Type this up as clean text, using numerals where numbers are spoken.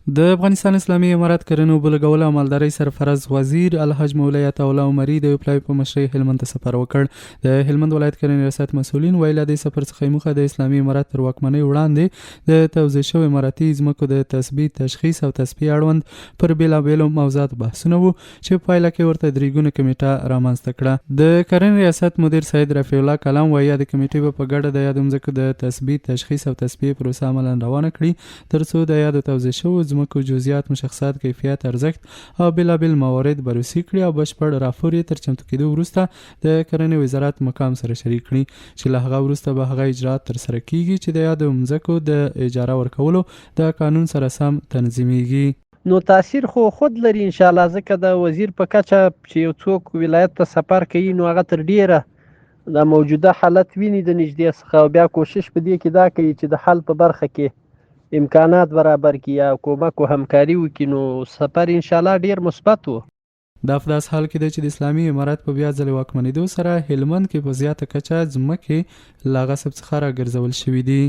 د افغانستان اسلامي امارت کرنې اوبه لګولو او مالدارۍ سرفرز وزیر الحاج مولوي عطاالله عمري د یو پلاوي په مشرۍ هلمند ته سفر وکړ. د هلمند ولایت کرنې ریاست مسؤلین ویل د سفر څخه موخه د اسلامي امارت تر واکمنۍ وړاندې د توزیع شویو اماراتي ځمکو د تثبیت، تشخیص او تصفیې اړوند پر بېلابېلو موضوعاتو بحثونه وو چې په پایله کې ورته درې کمیټه رامنځته کړه. د کرنې ریاست مدیر سید رفیع الله کلام وایي د کمیټې به په ګډه د یادو ځمکو د تثبیت، تشخیص او تصفیې پروسه عملاً روانه کړي ترڅو د یادو توزیع شویو ځمکو جزئیات، مشخصات، کیفیت، ارزښت او بېلابېل موارد بررسي کړي او بشپړ راپور یې تر چمتو کېدو وروسته د کرنې وزارت مقام سره شریک کړي چې له هغه وروسته به هغه اجرات ترسره کیږي چې د یادو ځمکو د اجاره ورکولو د قانون سره سم تنظیمیږي. نو تاثیر خو خود لري ان شاء الله، ځکه د وزیر په کچه چې یو څوک ولایت ته سفر کوي نو هغه تر ډیره د موجوده حالت ویني د نږدې څخه او بیا کوشش په دې کې دا کوي چې د حل په برخه کې امکانات برابر کړي یا کومک او همکاري وکړي. نو سفر ان شاء الله ډیر مثبت و. دا په داس حال کې دی چې د اسلامي امارت په بیا ځلې واکمنېدو سره هلمند کې په زیاته کچه ځمکې له غصب څخه راګرځول شوي دي.